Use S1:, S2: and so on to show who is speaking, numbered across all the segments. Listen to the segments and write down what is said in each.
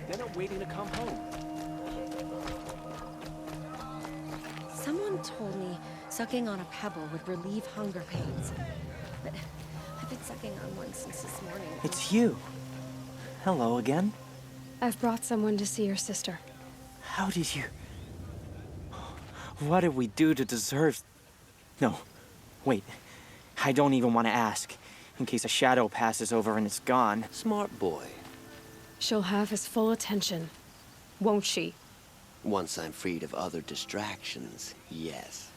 S1: They're not waiting to come home.
S2: Someone told me sucking on a pebble would relieve hunger pains. But I've been sucking on one since this morning.
S3: It's you. Hello again.
S4: I've brought someone to see your sister.
S3: How did you... What did we do to deserve... No, wait. I don't even want to ask, in case a shadow passes over and it's gone.
S5: Smart boy.
S4: She'll have his full attention, won't she?
S5: Once I'm freed of other distractions, yes.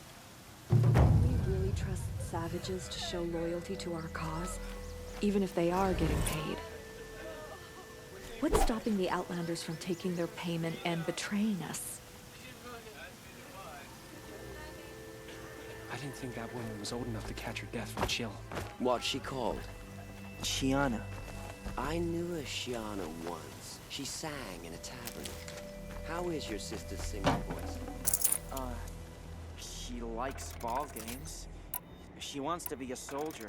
S6: Can we really trust savages to show loyalty to our cause, even if they are getting paid? What's stopping the Outlanders from taking their payment and betraying us?
S1: I didn't think that woman was old enough to catch her death from chill.
S5: What's she called?
S3: Shiana.
S5: I knew a Shiana once. She sang in a tavern. How is your sister's singing voice?
S3: She likes ball games. She wants to be a soldier.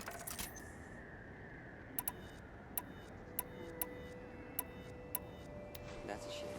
S5: That's a shame.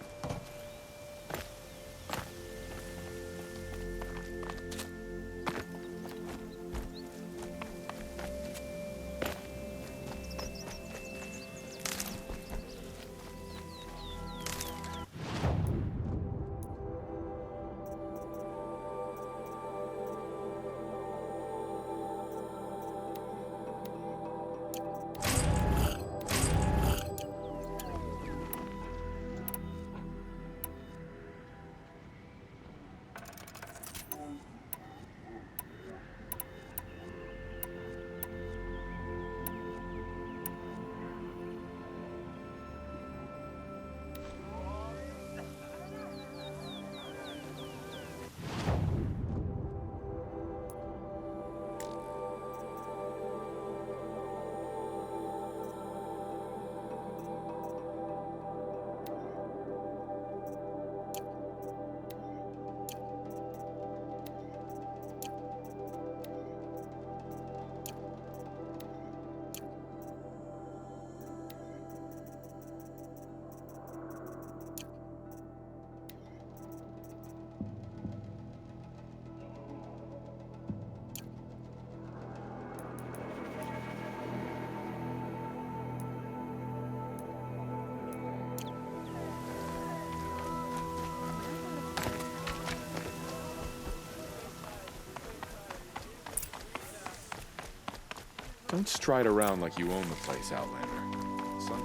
S7: Don't stride around like you own the place, Outlander. Son.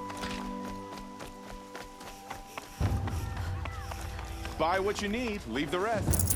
S7: Buy what you need, leave the rest.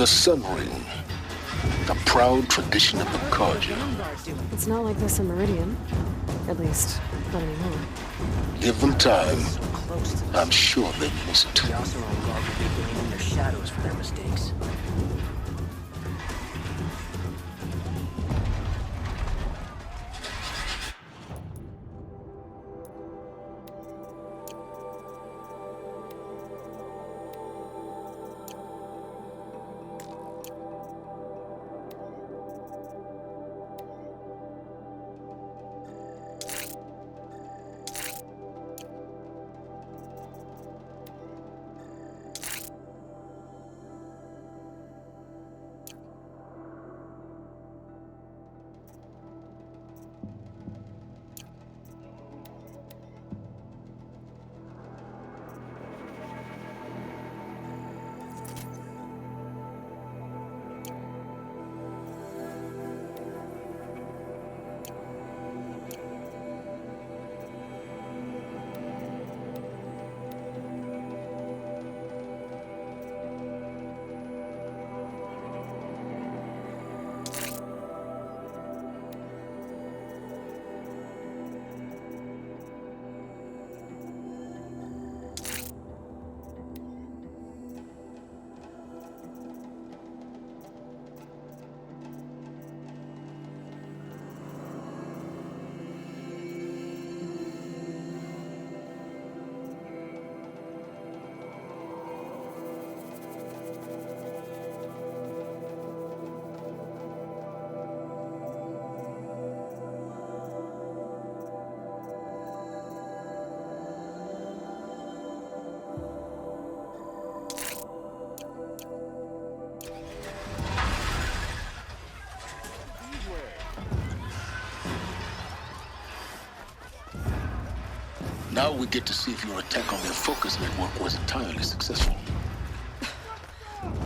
S8: The Sun Ring. A proud tradition of the Carja.
S4: It's not like this in Meridian. At least, not anymore.
S8: Give them time. I'm sure they use it.
S9: They also are on guard with people blaming their shadows for their mistakes.
S8: Now we get to see if your attack on their focus network was entirely successful.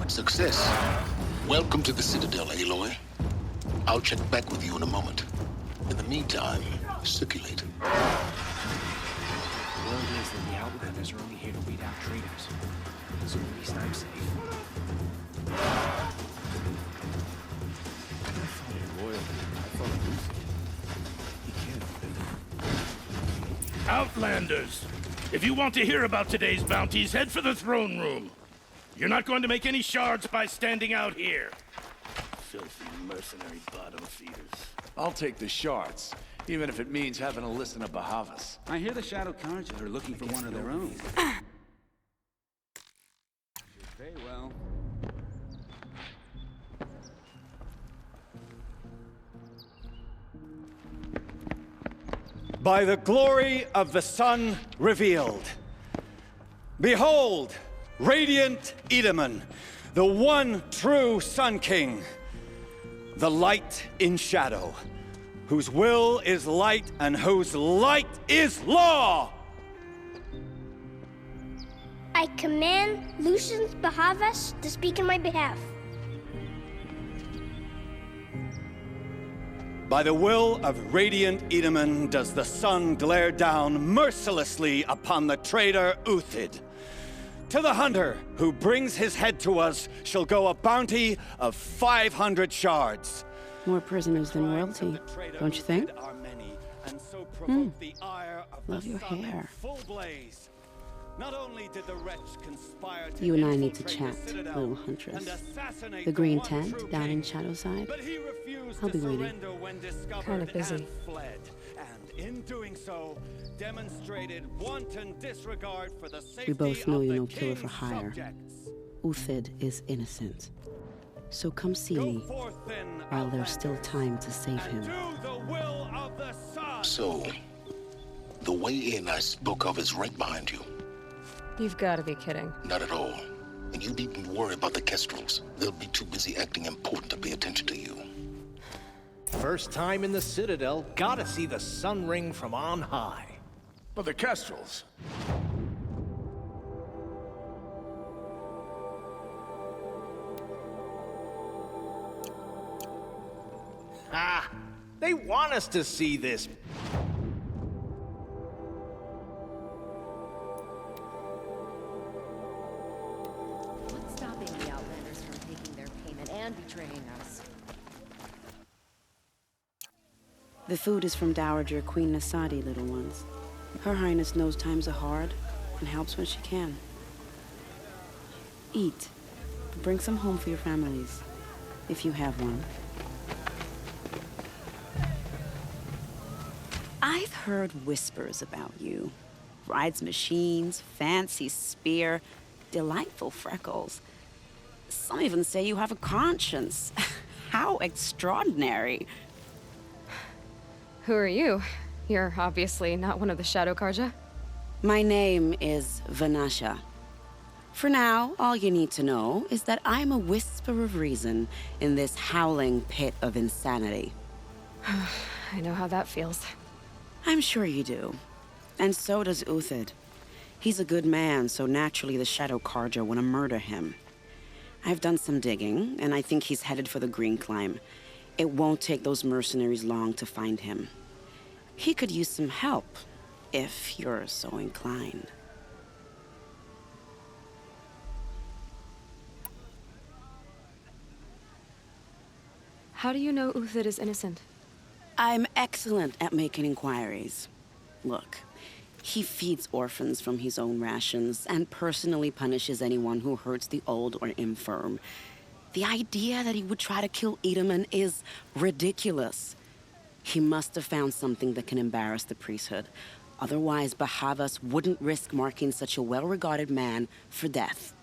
S8: Success. Welcome to the Citadel, Aloy. I'll check back with you in a moment. In the meantime, circulate.
S1: Word is that the Outlanders are only here to weed out traitors. So at least I'm safe.
S10: Outlanders! If you want to hear about today's bounties, head for the throne room. You're not going to make any shards by standing out here. Filthy mercenary bottom feeders.
S11: I'll take the shards, even if it means having to listen to Bahavas.
S12: I hear the Shadow Carja are looking for one of their own. Should pay well.
S13: By the glory of the sun revealed. Behold, radiant Edaman, the one true Sun King, the light in shadow, whose will is light and whose light is law!
S14: I command Lucius Bahavas to speak in my behalf.
S13: By the will of radiant Edaman does the sun glare down mercilessly upon the traitor Uthid. To the hunter who brings his head to us shall go a bounty of 500 shards.
S15: More prisoners than royalty, don't you think? Love your hair.
S13: Not only did the wretch conspire to
S15: You and I need to chat, little huntress. The green tent down in Shadowside. I'll be waiting.
S4: Kind of busy.
S13: And in doing so, demonstrated wanton disregard for the safety
S15: We both know
S13: of
S15: you're
S13: the
S15: no killer for
S13: king's
S15: hire.
S13: subjects.
S15: Uthid is innocent. So come see me while there's still time to save him.
S8: So, the way in I spoke of is right behind you.
S4: You've got to be kidding.
S8: Not at all. And you needn't worry about the Kestrels. They'll be too busy acting important to pay attention to you.
S16: First time in the Citadel, gotta see the Sun Ring from on high.
S11: But the Kestrels.
S16: Ah! They want us to see this.
S2: What's stopping the Outlanders from taking their
S15: The food is from Dowager Queen Nasadi, little ones. Her Highness knows times are hard and helps when she can. Eat. Bring some home for your families, if you have one. I've heard whispers about you. Rides machines, fancy spear, delightful freckles. Some even say you have a conscience. How extraordinary.
S4: Who are you? You're obviously not one of the Shadow Karja.
S15: My name is Vanasha. For now, all you need to know is that I'm a whisper of reason in this howling pit of insanity.
S4: I know how that feels.
S15: I'm sure you do. And so does Uthid. He's a good man, so naturally the Shadow Karja want to murder him. I've done some digging, and I think he's headed for the Green Climb. It won't take those mercenaries long to find him. He could use some help, if you're so inclined.
S4: How do you know Uthid is innocent?
S15: I'm excellent at making inquiries. Look, he feeds orphans from his own rations and personally punishes anyone who hurts the old or infirm. The idea that he would try to kill Edelman is ridiculous. He must have found something that can embarrass the priesthood. Otherwise, Bahavas wouldn't risk marking such a well-regarded man for death.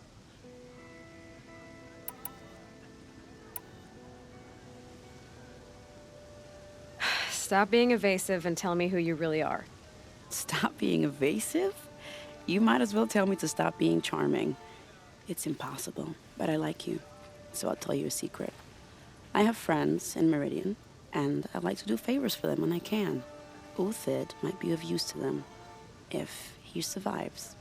S4: Stop being evasive and tell me who you really are.
S15: Stop being evasive? You might as well tell me to stop being charming. It's impossible, but I like you, so I'll tell you a secret. I have friends in Meridian, and I like to do favors for them when I can. Uthid might be of use to them, if he survives.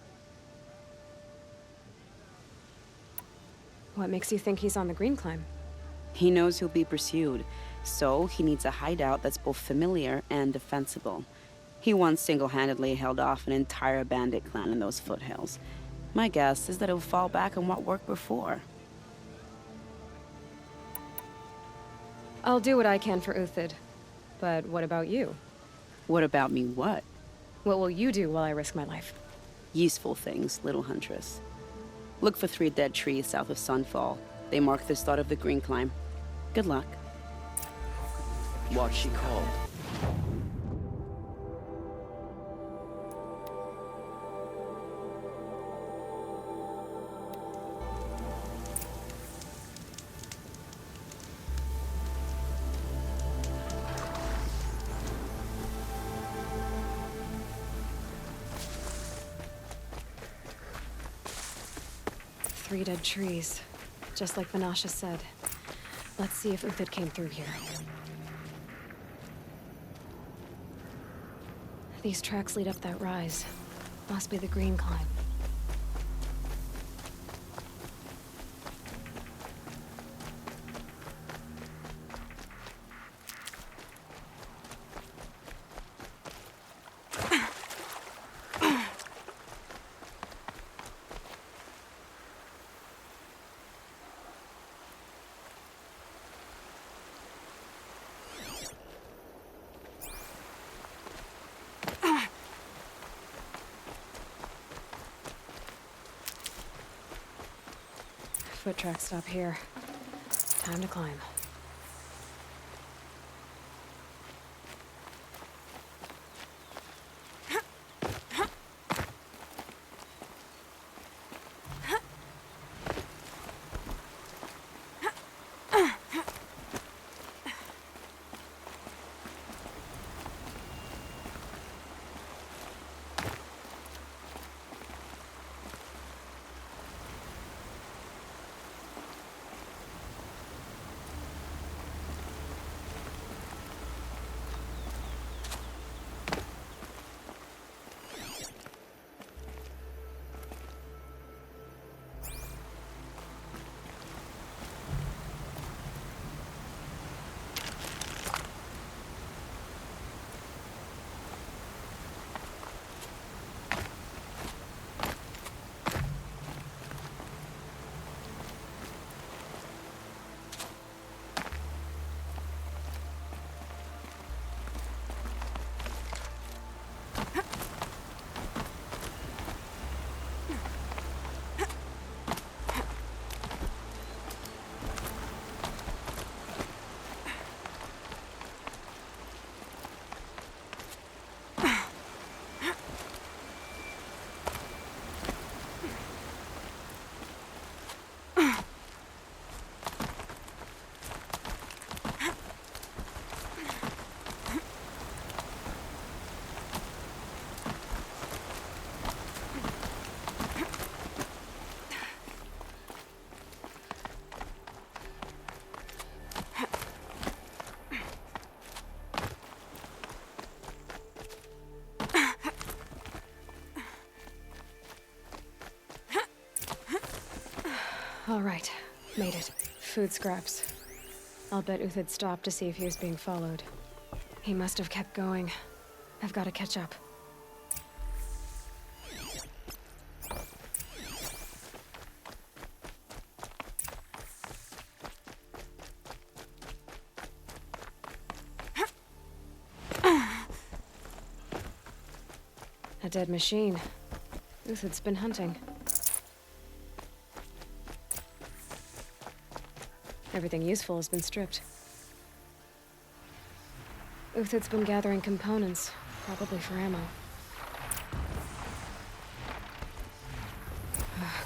S4: What makes you think he's on the Green Climb?
S15: He knows he'll be pursued, so he needs a hideout that's both familiar and defensible. He once single-handedly held off an entire bandit clan in those foothills. My guess is that he'll fall back on what worked before.
S4: I'll do what I can for Uthid. But what about you?
S15: What about me what?
S4: What will you do while I risk my life?
S15: Useful things, little huntress. Look for 3 dead trees south of Sunfall. They mark the start of the Green Climb. Good luck.
S5: What's she called?
S4: Three dead trees. Just like Vanasha said. Let's see if Uthid came through here. These tracks lead up that rise. Must be the Green Climb. Foot tracks stop here. Time to climb. All right, made it. Food scraps. I'll bet Uthid stopped to see if he was being followed. He must have kept going. I've got to catch up. A dead machine. Uthid's been hunting. Everything useful has been stripped. Uthid's been gathering components, probably for ammo.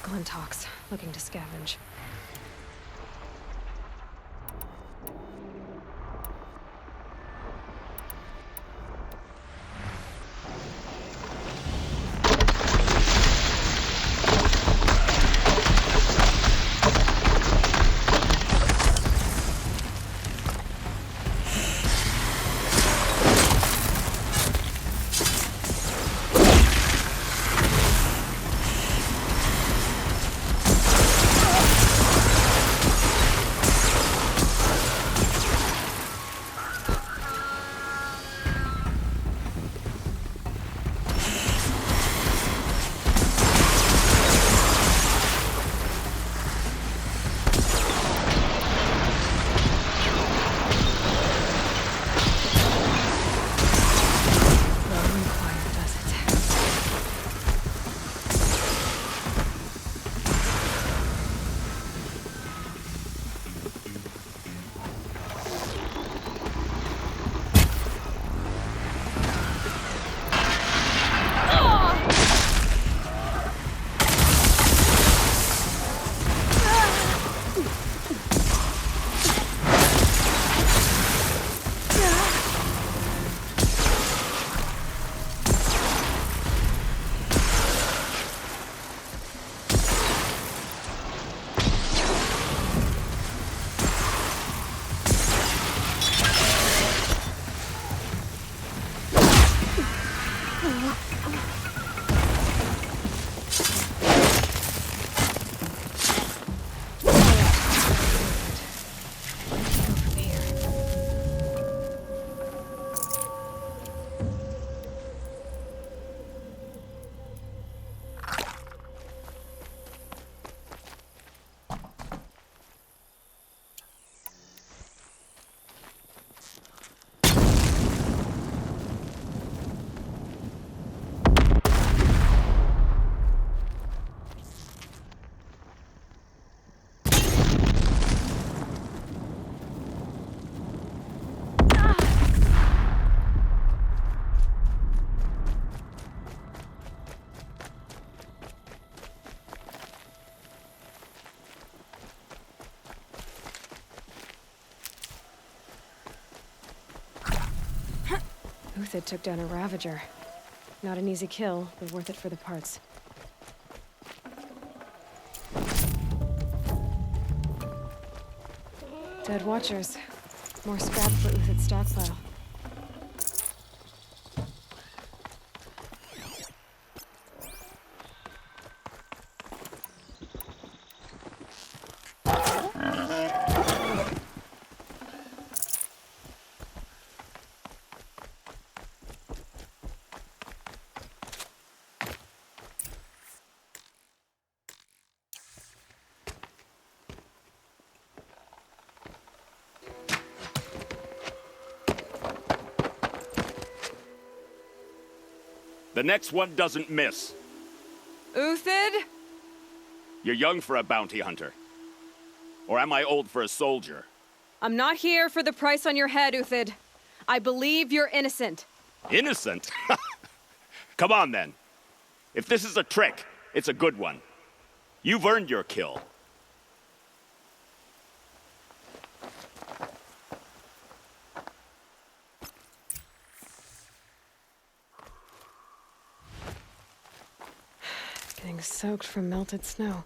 S4: Glintox, looking to scavenge. Uthid took down a Ravager. Not an easy kill, but worth it for the parts. Dead Watchers. More scrap for Uthid's stockpile.
S13: The next one doesn't miss.
S17: Uthid?
S13: You're young for a bounty hunter. Or am I old for a soldier?
S17: I'm not here for the price on your head, Uthid. I believe you're innocent.
S13: Innocent? Come on, then. If this is a trick, it's a good one. You've earned your kill.
S4: Getting soaked from melted snow.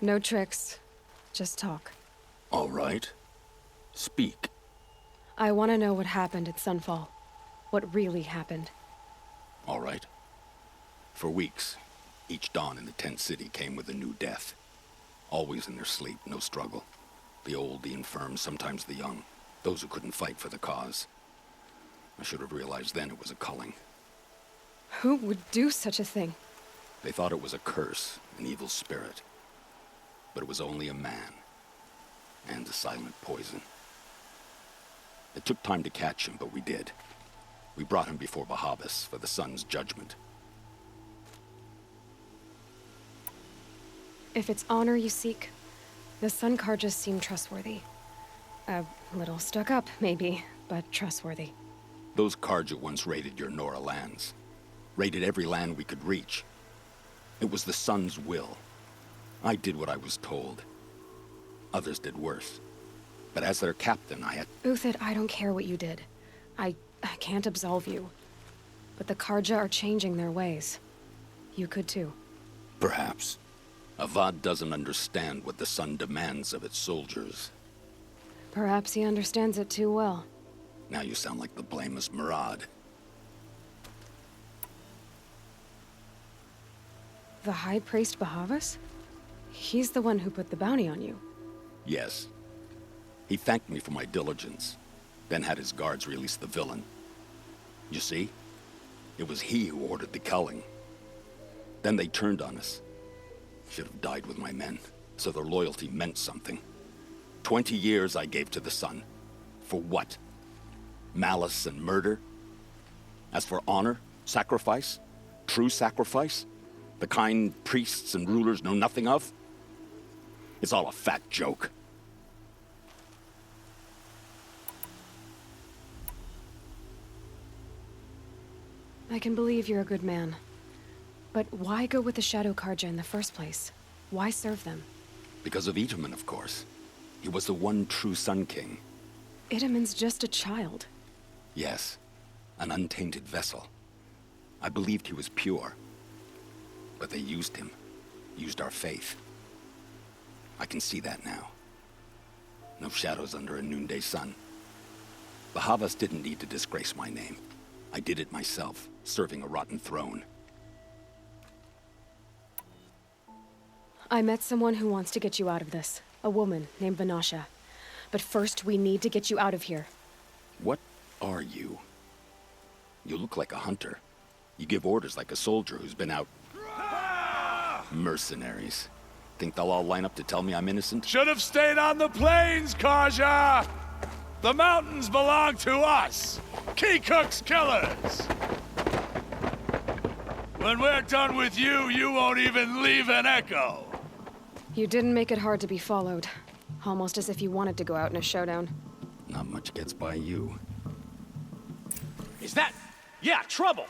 S4: No tricks. Just talk.
S8: All right. Speak.
S4: I want to know what happened at Sunfall. What really happened.
S8: All right. For weeks, each dawn in the tent city came with a new death. Always in their sleep, no struggle. The old, the infirm, sometimes the young. Those who couldn't fight for the cause. I should have realized then it was a culling.
S4: Who would do such a thing?
S8: They thought it was a curse, an evil spirit. But it was only a man. And a silent poison. It took time to catch him, but we did. We brought him before Bahavas for the sun's judgment.
S4: If it's honor you seek, the Sun Karjas seem trustworthy. A little stuck up, maybe, but trustworthy.
S8: Those Karja once raided your Nora lands. Raided every land we could reach. It was the sun's will. I did what I was told. Others did worse. But as their captain, I had...
S4: Uthid, I don't care what you did. I can't absolve you. But the Karja are changing their ways. You could too.
S8: Perhaps. Avad doesn't understand what the sun demands of its soldiers.
S4: Perhaps he understands it too well.
S8: Now you sound like the blameless Murad.
S4: The High Priest Bahavas? He's the one who put the bounty on you.
S8: Yes. He thanked me for my diligence, then had his guards release the villain. You see? It was he who ordered the culling. Then they turned on us. Should have died with my men, so their loyalty meant something. 20 years I gave to the sun. For what? Malice and murder? As for honor, sacrifice, true sacrifice, the kind priests and rulers know nothing of? It's all a fat joke.
S4: I can believe you're a good man. But why go with the Shadow Karja in the first place? Why serve them?
S8: Because of Itaman, of course. He was the one true Sun King.
S4: Itaman's just a child.
S8: Yes, an untainted vessel. I believed he was pure. But they used him. Used our faith. I can see that now. No shadows under a noonday sun. Bahavas didn't need to disgrace my name. I did it myself, serving a rotten throne.
S4: I met someone who wants to get you out of this. A woman named Vanasha. But first, we need to get you out of here.
S8: What are you? You look like a hunter. You give orders like a soldier who's been out... Mercenaries. Think they'll all line up to tell me I'm innocent?
S11: Should have stayed on the plains, Karja! The mountains belong to us! Keycook's killers! When we're done with you, you won't even leave an echo!
S4: You didn't make it hard to be followed. Almost as if you wanted to go out in a showdown.
S8: Not much gets by you.
S16: Is that... yeah, trouble!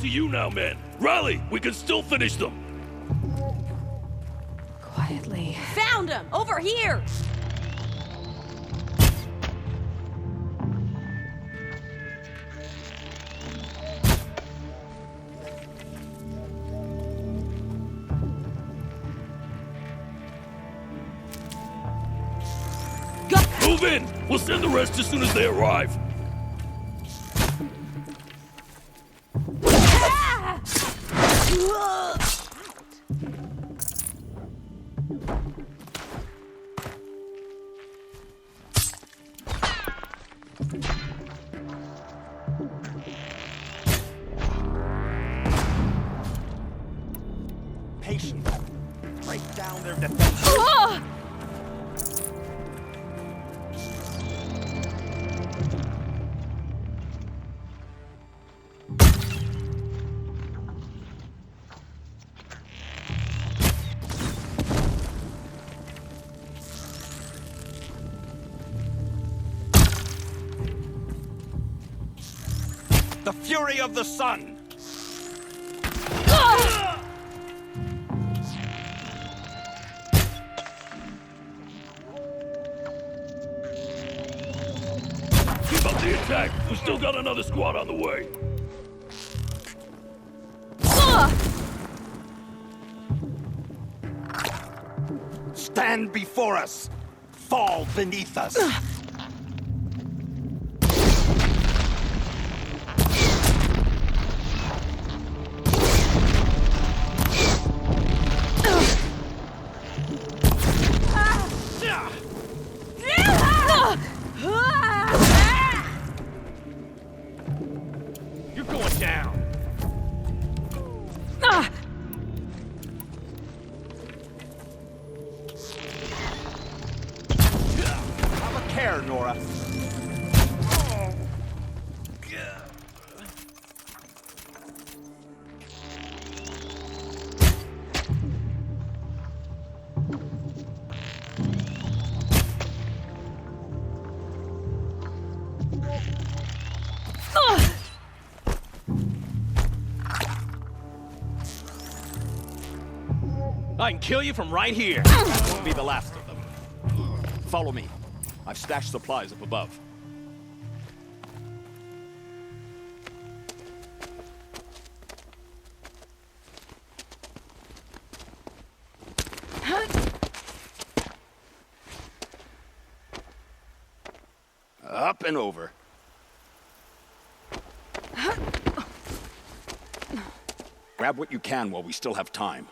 S10: To you now, men. Rally! We can still finish them!
S4: Quietly.
S17: Found him! Over here!
S10: Move in! We'll send the rest as soon as they arrive.
S16: Patience. Break down their defenses.
S13: the fury of the sun!
S10: Keep up the attack! We still got another squad on the way!
S13: Stand before us! Fall beneath us!
S16: You're going down.
S13: Have a care, Nora.
S16: I can kill you from right here.
S8: That won't be the last of them. Follow me. I've stashed supplies up above. Up and over. Grab what you can while we still have time.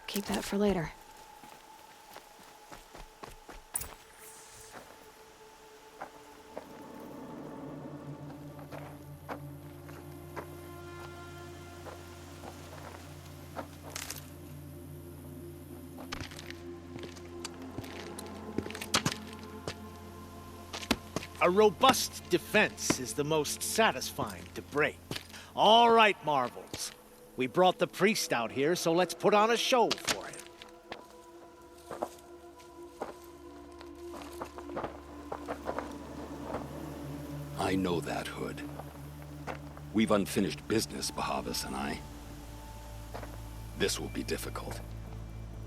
S4: Keep that for later.
S16: A robust defense is the most satisfying to break. All right, Marvels. We brought the priest out here, so let's put on a show for him.
S8: I know that, Hood. We've unfinished business, Bahavas and I. This will be difficult.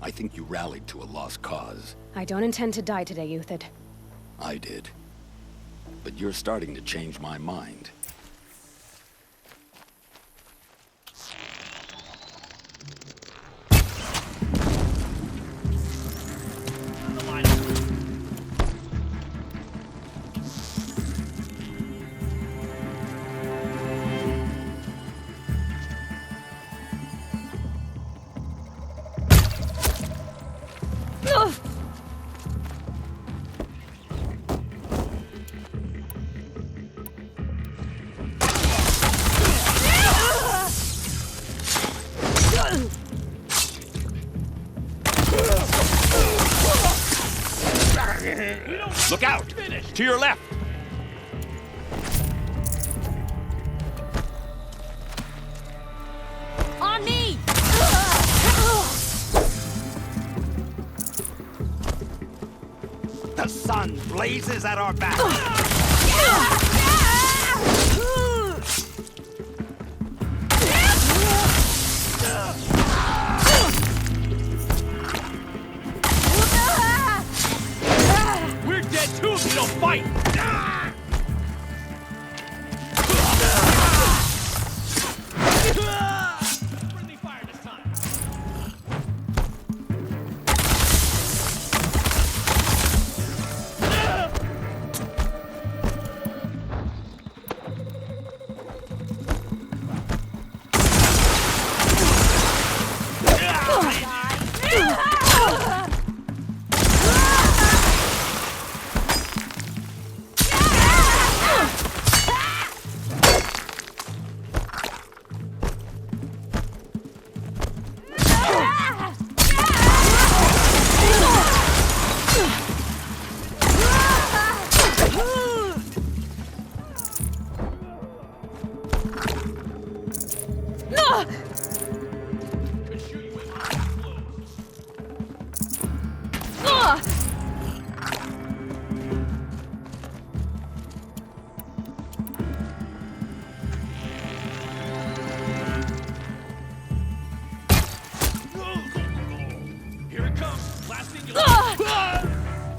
S8: I think you rallied to a lost cause.
S4: I don't intend to die today, Uthid.
S8: I did. But you're starting to change my mind.
S10: Look out! To your left!
S2: On me!
S13: The sun blazes at our back!
S16: We're dead too if you don't fight! Friendly fire this time.
S13: Here it comes, blasting you.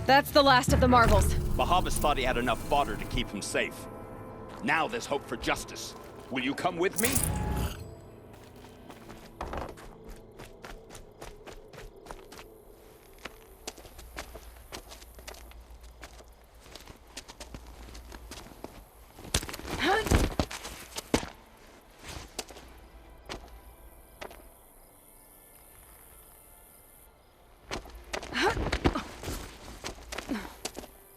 S17: That's the last of the marvels.
S8: Bahavas thought he had enough fodder to keep him safe. Now there's hope for justice. Will you come with me?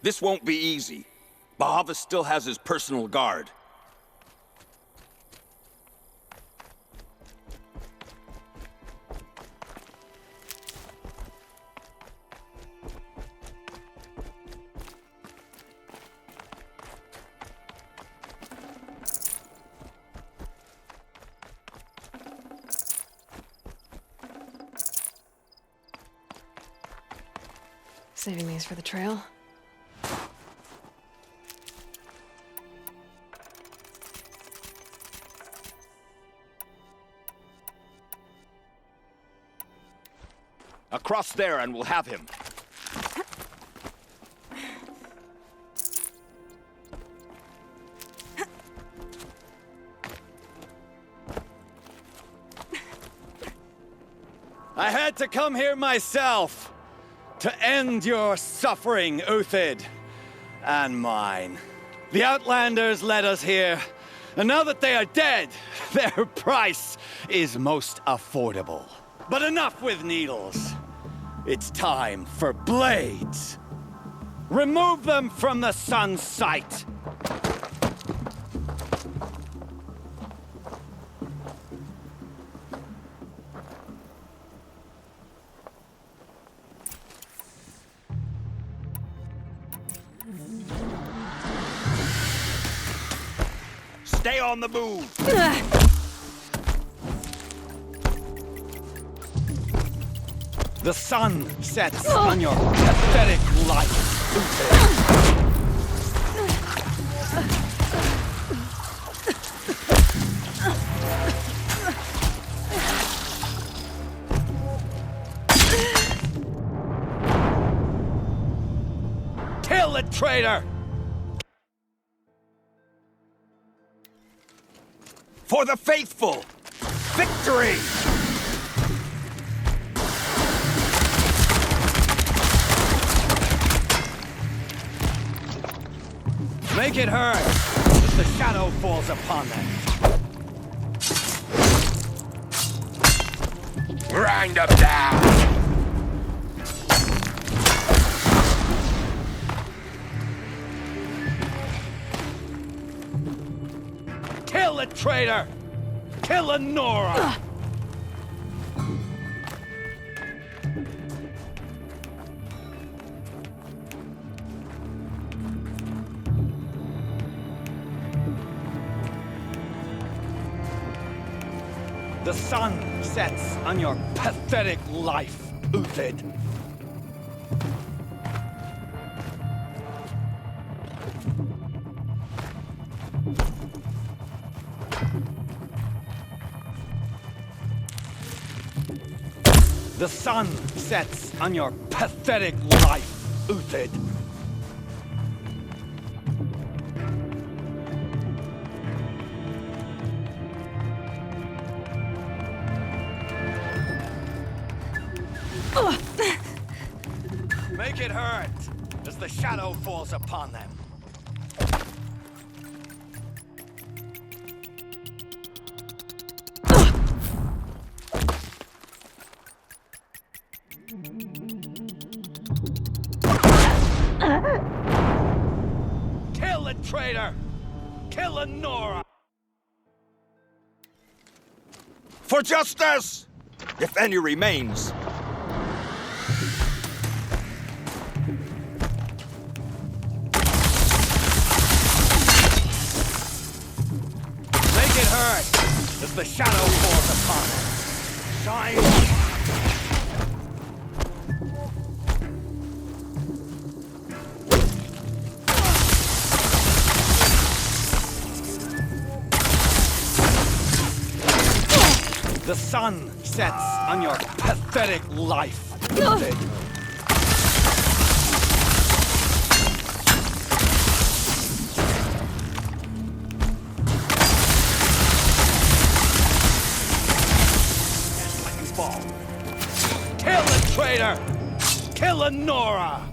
S8: This won't be easy. Bahavas still has his personal guard.
S4: Saving these for the trail.
S8: Across there and we'll have him.
S13: I had to come here myself to end your suffering, Uthid, and mine. The Outlanders led us here, and now that they are dead, their price is most affordable. But enough with needles. It's time for blades. Remove them from the sun's sight.
S8: Stay on the move!
S13: The sun sets on your pathetic life, Kill the traitor!
S8: For the faithful! Victory!
S13: Make it hurt as the shadow falls upon them.
S8: Grind them down!
S13: Kill the traitor! Kill the Nora! The sun sets on your pathetic life, Uthid. The sun sets on your pathetic life, Uthid. Make it hurt as the shadow falls upon them. Kill the traitor! Kill the Nora!
S8: For justice! If any remains.
S13: Make it hurt as the shadow falls upon it. Shine! The sun sets on your pathetic life. Kill the traitor! Kill the Nora!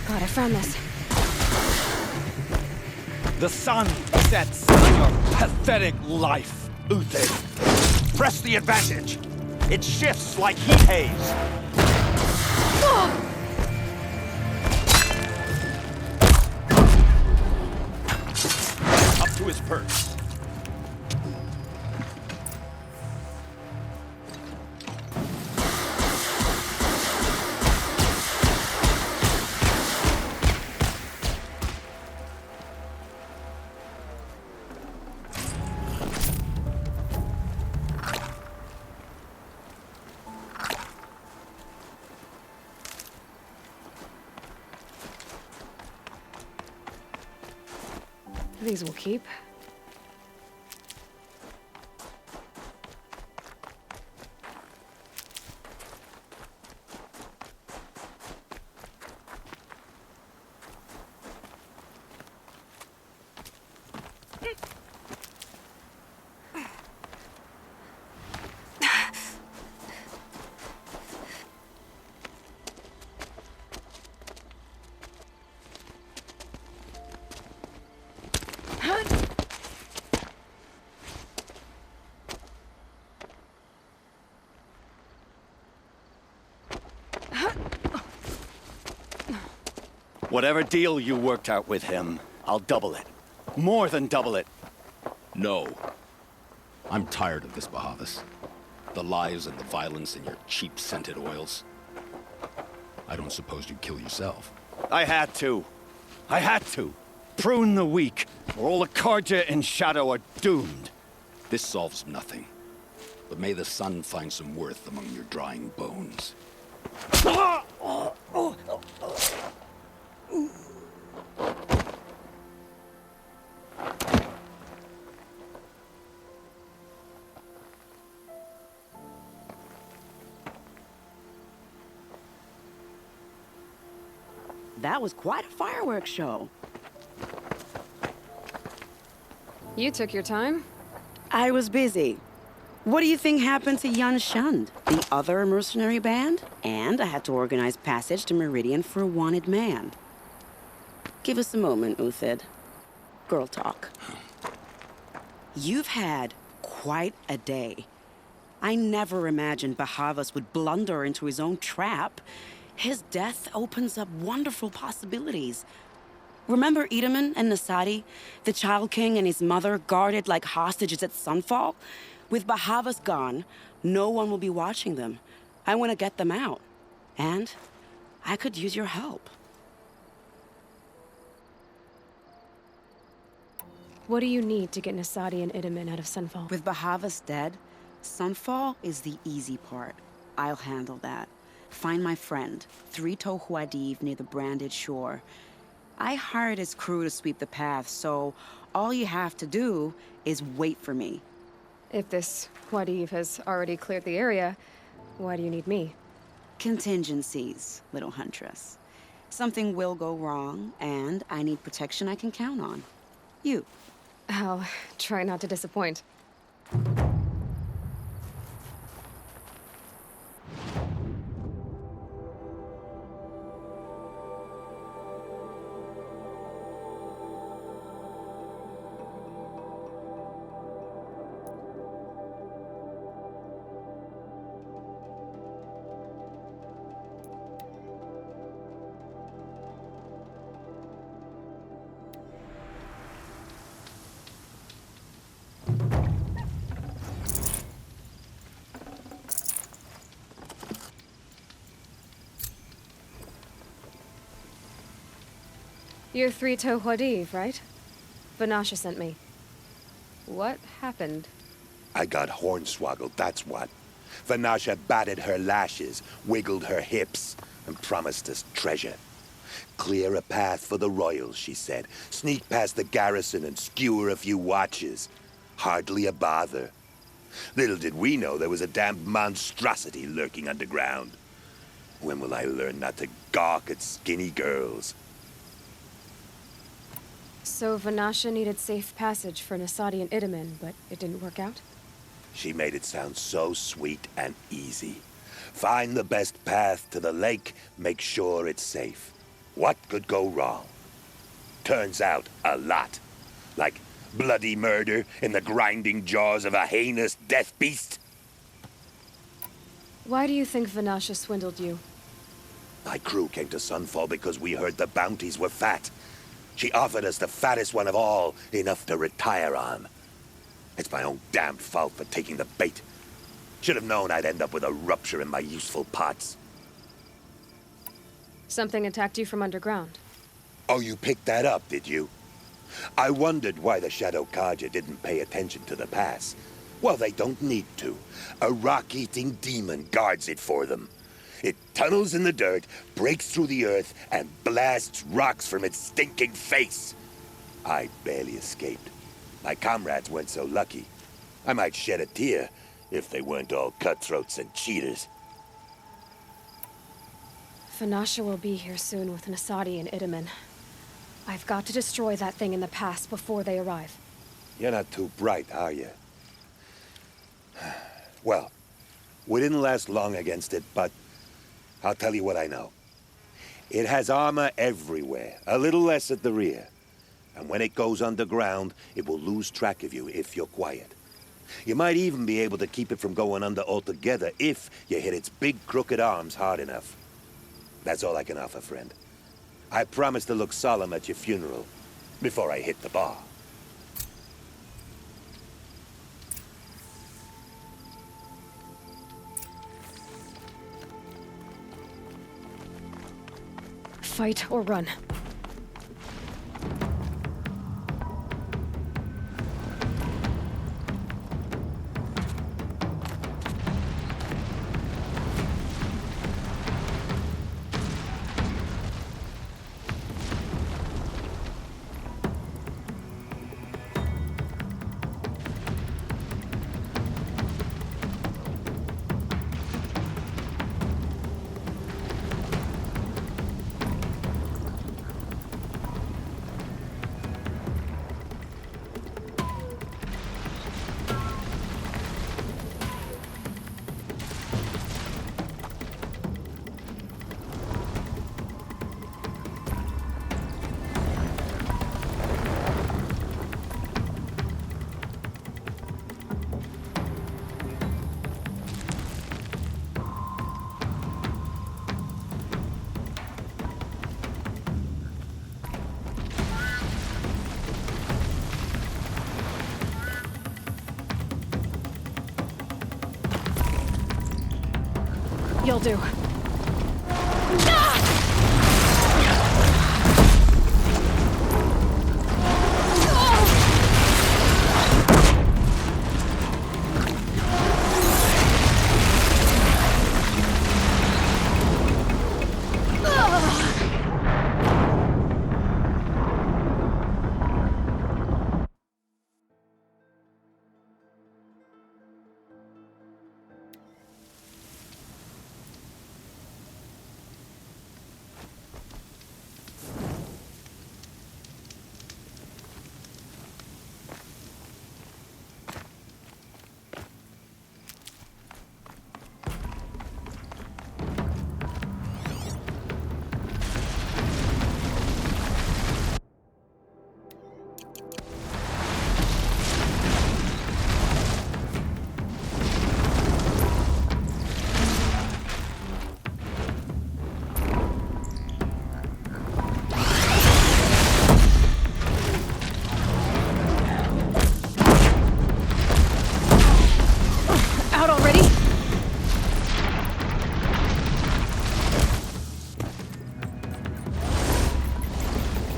S4: God, I found this.
S13: The sun sets on your pathetic life, Uthid.
S18: Press the advantage. It shifts like heat haze. Up to his perch.
S4: These will keep.
S13: Whatever deal you worked out with him, I'll double it. More than double it.
S8: No. I'm tired of this, Bahavas. The lies and the violence and your cheap scented oils. I don't suppose you'd kill yourself.
S13: I had to. I had to. Prune the weak, or all the Karja in Shadow are doomed.
S8: This solves nothing. But may the sun find some worth among your drying bones.
S15: That was quite a fireworks show.
S4: You took your time?
S15: I was busy. What do you think happened to Yan Shund, the other mercenary band? And I had to organize passage to Meridian for a wanted man. Give us a moment, Uthid. Girl talk. You've had quite a day. I never imagined Bahavas would blunder into his own trap. His death opens up wonderful possibilities. Remember Edaman and Nasadi, the Child King and his mother guarded like hostages at sunfall? With Bahavas gone, no one will be watching them. I want to get them out. And I could use your help.
S4: What do you need to get Nasadi and Edaman out of Sunfall?
S15: With Bahavas dead, Sunfall is the easy part. I'll handle that. Find my friend, 3-Toe Huadiv near the branded shore. I hired his crew to sweep the path, so all you have to do is wait for me.
S4: If this Huadiv has already cleared the area, why do you need me?
S15: Contingencies, little huntress. Something will go wrong, and I need protection I can count on. You.
S4: I'll try not to disappoint. You're 3-Toe Huadiv, right? Vanasha sent me. What happened?
S19: I got hornswoggled, that's what. Vanasha batted her lashes, wiggled her hips, and promised us treasure. Clear a path for the royals, she said. Sneak past the garrison and skewer a few watches. Hardly a bother. Little did we know there was a damned monstrosity lurking underground. When will I learn not to gawk at skinny girls?
S4: So Vanasha needed safe passage for Nasadi and Itamen, but it didn't work out?
S19: She made it sound so sweet and easy. Find the best path to the lake, make sure it's safe. What could go wrong? Turns out, a lot. Like bloody murder in the grinding jaws of a heinous death beast.
S4: Why do you think Vanasha swindled you?
S19: My crew came to Sunfall because we heard the bounties were fat. She offered us the fattest one of all, enough to retire on. It's my own damned fault for taking the bait. Should have known I'd end up with a rupture in my useful parts.
S4: Something attacked you from underground.
S19: Oh, you picked that up, did you? I wondered why the Shadow Kaja didn't pay attention to the pass. Well, they don't need to. A rock-eating demon guards it for them. It tunnels in the dirt, breaks through the earth, and blasts rocks from its stinking face. I barely escaped. My comrades weren't so lucky. I might shed a tear if they weren't all cutthroats and cheaters.
S4: Vanasha will be here soon with Nasadi and Itamen. I've got to destroy that thing in the past before they arrive.
S19: You're not too bright, are you? Well, we didn't last long against it, but I'll tell you what I know. It has armor everywhere, a little less at the rear. And when it goes underground, it will lose track of you if you're quiet. You might even be able to keep it from going under altogether if you hit its big crooked arms hard enough. That's all I can offer, friend. I promise to look solemn at your funeral before I hit the bar.
S4: Fight or run. You'll do.